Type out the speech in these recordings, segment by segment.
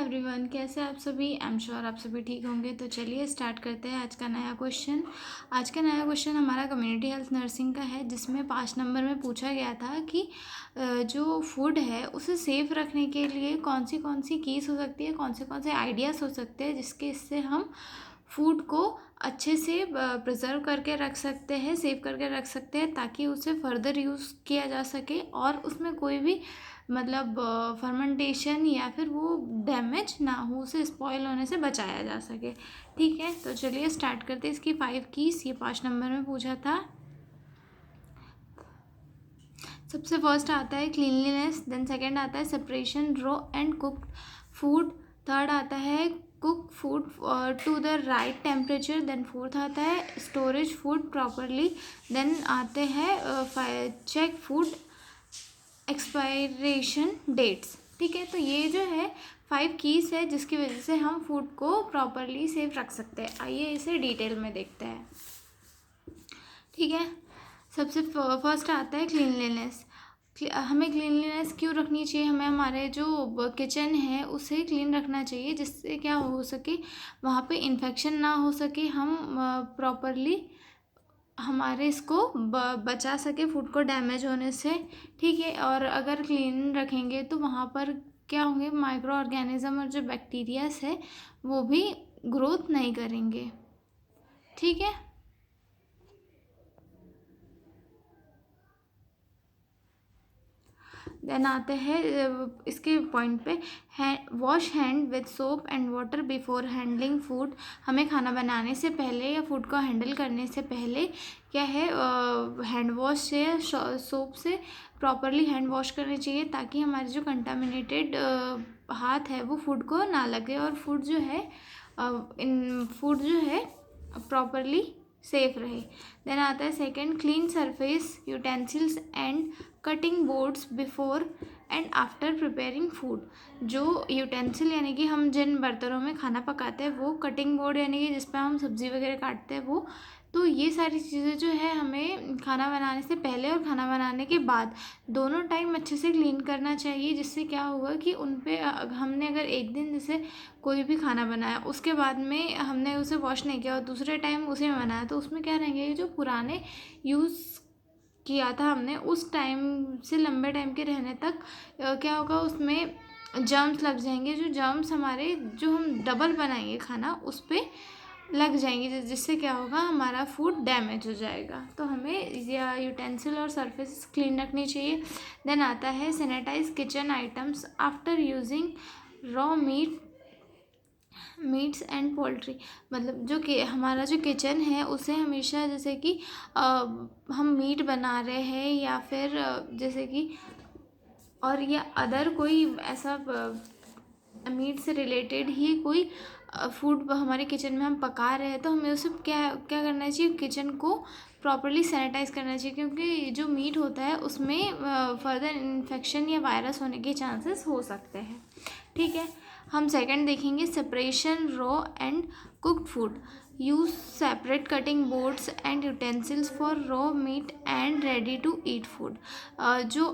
Everyone, कैसे आप सभी। आई एम श्योर आप सभी ठीक होंगे। तो चलिए स्टार्ट करते हैं आज का नया क्वेश्चन। आज का नया क्वेश्चन हमारा कम्युनिटी हेल्थ नर्सिंग का है, जिसमें 5 नंबर में पूछा गया था कि जो फूड है उसे सेफ रखने के लिए कौन सी कीज़ हो सकती है, कौन से आइडियाज़ हो सकते हैं जिसके इससे हम फूड को अच्छे से प्रिजर्व करके रख सकते हैं, सेव करके रख सकते हैं, ताकि उसे फर्दर यूज़ किया जा सके और उसमें कोई भी मतलब फर्मेंटेशन या फिर वो डैमेज ना हो, उसे स्पॉइल होने से बचाया जा सके। ठीक है, तो चलिए स्टार्ट करते हैं। इसकी 5 कीज़ ये 5 नंबर में पूछा था। सबसे फर्स्ट आता है क्लीनलीनेस, देन सेकंड आता है separation raw and cooked food, third आता है cook food to the right temperature, then fourth आता है स्टोरेज फूड प्रॉपरली, देन आते हैं चेक फूड एक्सपायरेशन डेट्स। ठीक है, तो ये जो है 5 कीज़ है जिसकी वजह से हम फूड को प्रॉपरली सेफ रख सकते हैं। आइए इसे डिटेल में देखते हैं। ठीक है, सबसे फर्स्ट आता है क्लीनलीनेस। हमें क्लीनलीनेस क्यों रखनी चाहिए, हमें हमारे जो किचन है उसे क्लीन रखना चाहिए, जिससे क्या हो सके वहाँ पे इन्फेक्शन ना हो सके, हम प्रॉपरली हमारे इसको बचा सके फूड को डैमेज होने से। ठीक है, और अगर क्लीन रखेंगे तो वहाँ पर क्या होंगे, माइक्रो ऑर्गेनिज्म और जो बैक्टीरियाज है वो भी ग्रोथ नहीं करेंगे। ठीक है, देन आते हैं इसके पॉइंट पे, wash hand with soap and water before handling food. हमें खाना बनाने से पहले या फूड को हैंडल करने से पहले क्या है, हैंड वॉश से, सोप से प्रॉपरली हैंड वॉश करने चाहिए, ताकि हमारे जो कंटामिनेटेड हाथ है वो फूड को ना लगे और फूड जो है प्रॉपरली सेफ रहे। देन आता है second, clean surface utensils and cutting boards before and after preparing food. जो यूटेंसिल यानी कि हम जिन बर्तनों में खाना पकाते हैं वो, कटिंग बोर्ड यानी कि जिस पर हम सब्ज़ी वगैरह काटते हैं वो, तो ये सारी चीज़ें जो है हमें खाना बनाने से पहले और खाना बनाने के बाद दोनों टाइम अच्छे से क्लीन करना चाहिए। जिससे क्या होगा कि उन पे हमने अगर एक दिन जैसे कोई भी खाना बनाया उसके बाद में हमने उसे वॉश नहीं किया और दूसरे टाइम उसे में बनाया, तो उसमें क्या रहेंगे, जो पुराने यूज़ किया था हमने उस टाइम से लंबे टाइम के रहने तक क्या होगा, उसमें जर्म्स लग जाएंगे। जो जर्म्स हमारे, जो हम डबल बनाएंगे खाना उस पर लग जाएंगे, जिससे क्या होगा, हमारा फूड डैमेज हो जाएगा। तो हमें या यूटेंसिल और सरफेस क्लीन रखनी चाहिए। देन आता है sanitise kitchen items after using raw meats and poultry. मतलब जो कि हमारा जो किचन है उसे हमेशा, जैसे कि हम मीट बना रहे हैं या फिर जैसे कि और या अदर कोई ऐसा मीट से रिलेटेड ही कोई फूड हमारे किचन में हम पका रहे हैं, तो हमें उसे क्या क्या करना चाहिए, किचन को प्रॉपरली सैनिटाइज करना चाहिए, क्योंकि जो मीट होता है उसमें फर्दर इन्फेक्शन या वायरस होने के चांसेस हो सकते हैं। ठीक है, हम सेकंड देखेंगे, separation raw and cooked food. Use separate cutting boards and utensils for raw meat and ready to eat food. जो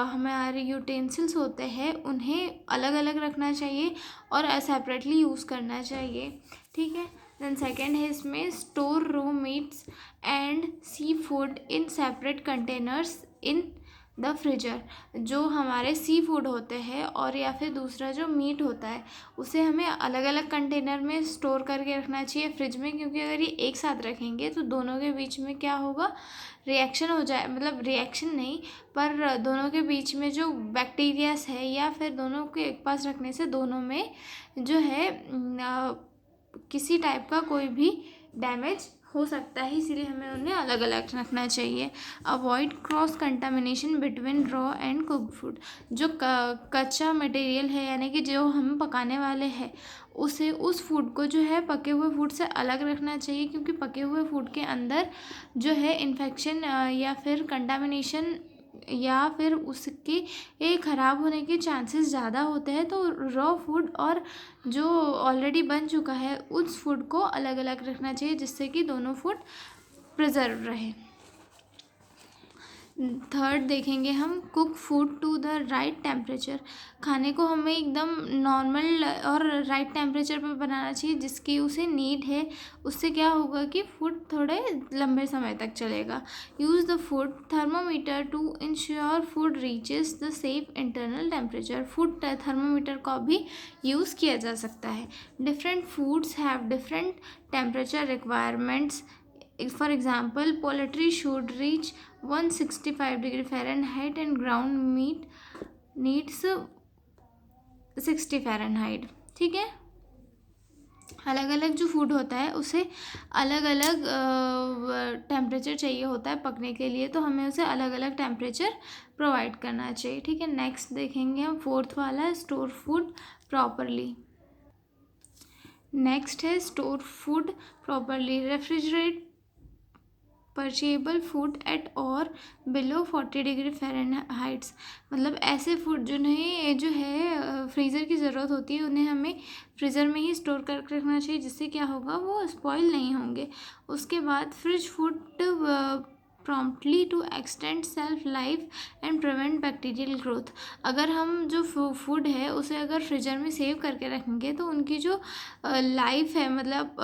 हमारे यूटेंसिल्स होते हैं उन्हें अलग अलग रखना चाहिए और सेपरेटली यूज़ करना चाहिए। ठीक है, देन सेकेंड है इसमें, store raw meats and seafood in separate containers in the freezer. जो हमारे सी फूड होते हैं और या फिर दूसरा जो मीट होता है उसे हमें अलग अलग कंटेनर में स्टोर करके रखना चाहिए फ्रिज में, क्योंकि अगर ये एक साथ रखेंगे तो दोनों के बीच में क्या होगा, रिएक्शन हो जाए, मतलब रिएक्शन नहीं पर दोनों के बीच में जो बैक्टीरियाज है या फिर दोनों के एक पास रखने से दोनों में जो है किसी टाइप का कोई भी डैमेज हो सकता है, इसीलिए हमें उन्हें अलग अलग रखना चाहिए। Avoid cross contamination between raw and cooked food. जो कच्चा मटेरियल है यानी कि जो हम पकाने वाले हैं उसे, उस फूड को जो है पके हुए फूड से अलग रखना चाहिए, क्योंकि पके हुए फूड के अंदर जो है इन्फेक्शन या फिर कंटामिनेशन या फिर उसके ख़राब होने के चांसेस ज़्यादा होते हैं। तो रॉ फूड और जो ऑलरेडी बन चुका है उस फूड को अलग अलग रखना चाहिए, जिससे कि दोनों फूड प्रिजर्व रहे। थर्ड देखेंगे हम, cook food to the right temperature. खाने को हमें एकदम नॉर्मल और राइट टेम्परेचर पर बनाना चाहिए जिसकी उसे नीड है। उससे क्या होगा कि फूड थोड़े लंबे समय तक चलेगा। Use the food thermometer to ensure food reaches the safe internal temperature. Food thermometer का भी यूज़ किया जा सकता है। Different foods have different temperature requirements. For example, poultry should reach 165 degree Fahrenheit and ground meat needs 60 Fahrenheit। ठीक है, अलग अलग जो फूड होता है उसे अलग अलग टेम्परेचर चाहिए होता है पकने के लिए, तो हमें उसे अलग अलग टेम्परेचर प्रोवाइड करना चाहिए। ठीक है, नेक्स्ट देखेंगे हम फोर्थ वाला, स्टोर फूड प्रॉपरली। नेक्स्ट है store food properly. Refrigerate perishable food at और बिलो 40 डिग्री फ़ारेनहाइट्स। मतलब ऐसे फूड जो है फ्रीज़र की ज़रूरत होती है उन्हें हमें फ्रीज़र में ही स्टोर करके रखना चाहिए, जिससे क्या होगा वो स्पॉइल नहीं होंगे। उसके बाद fridge food promptly to extend shelf life and prevent bacterial growth. अगर हम जो फूड है उसे अगर फ्रीजर में सेव करके रखेंगे तो उनकी जो लाइफ है, मतलब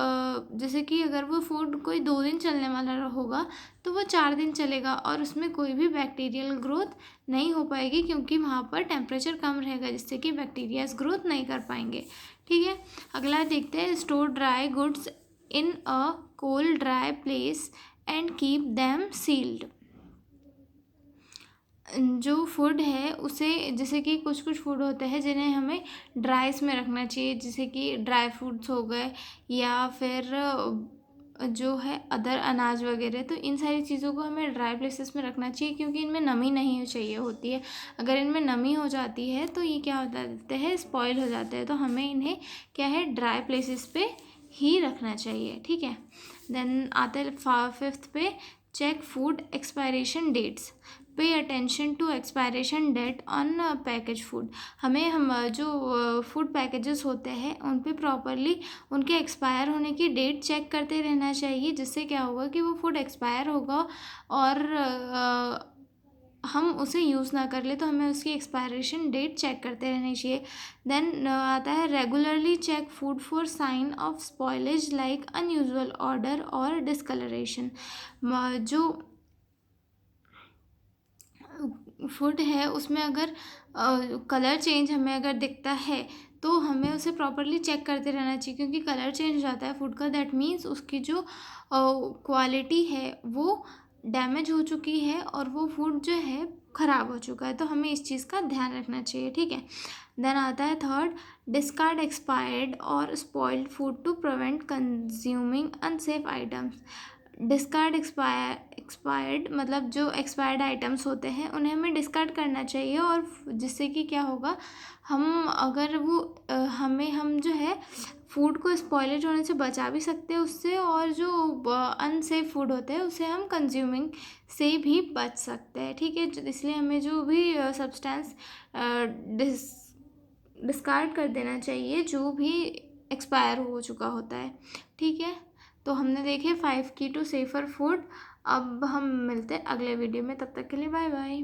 जैसे कि अगर वो फूड कोई 2 दिन चलने वाला होगा तो वो 4 दिन चलेगा और उसमें कोई भी बैक्टीरियल ग्रोथ नहीं हो पाएगी, क्योंकि वहाँ पर टेम्परेचर कम रहेगा जिससे कि बैक्टीरियाज ग्रोथ नहीं कर पाएंगे। ठीक है, अगला देखते हैं, store dry goods in a cold dry place and keep them sealed. जो फूड है उसे, जैसे कि कुछ कुछ फूड होते हैं जिन्हें हमें ड्राइस में रखना चाहिए, जैसे कि ड्राई फ्रूट्स हो गए या फिर जो है अदर अनाज वगैरह, तो इन सारी चीज़ों को हमें ड्राई प्लेसेस में रखना चाहिए क्योंकि इनमें नमी नहीं चाहिए होती है। अगर इनमें नमी हो जाती है तो ये क्या हो जाते हैं, स्पॉइल हो जाते हैं, तो हमें इन्हें क्या है ड्राई प्लेसेस पे ही रखना चाहिए। ठीक है, देन आते हैं फिफ्थ पे, check food expiration dates. Pay attention to expiration date on package food. हमें जो फूड पैकेजेस होते हैं उन पे प्रॉपरली उनके एक्सपायर होने की डेट चेक करते रहना चाहिए, जिससे क्या होगा कि वो फूड एक्सपायर होगा और हम उसे यूज़ ना कर ले, तो हमें उसकी एक्सपायरेशन डेट चेक करते रहनी चाहिए। देन आता है, regularly check food for sign of spoilage like unusual order और डिसकलरेशन। जो फूड है उसमें अगर कलर चेंज हमें अगर दिखता है तो हमें उसे प्रॉपरली चेक करते रहना चाहिए, क्योंकि कलर चेंज हो जाता है फूड का, दैट मीन्स उसकी जो क्वालिटी है वो डैमेज हो चुकी है और वो फूड जो है ख़राब हो चुका है, तो हमें इस चीज़ का ध्यान रखना चाहिए। ठीक है, देन आता है थर्ड, डिस्कार्ड एक्सपायर्ड और spoiled food to prevent consuming unsafe items. Discard expired मतलब जो एक्सपायर्ड आइटम्स होते हैं उन्हें हमें डिस्कार्ड करना चाहिए, और जिससे कि क्या होगा, हम अगर वो हम जो है फूड को स्पॉइलेज होने से बचा भी सकते हैं उससे, और जो अनसेफ फूड होते हैं उसे हम कंज्यूमिंग से भी बच सकते हैं। ठीक है, इसलिए हमें जो भी सब्सटेंस डिस्कार्ड कर देना चाहिए जो भी एक्सपायर हो चुका होता है। ठीक है, तो हमने देखे 5 की टू सेफर फूड। अब हम मिलते हैं अगले वीडियो में, तब तक के लिए बाय बाय।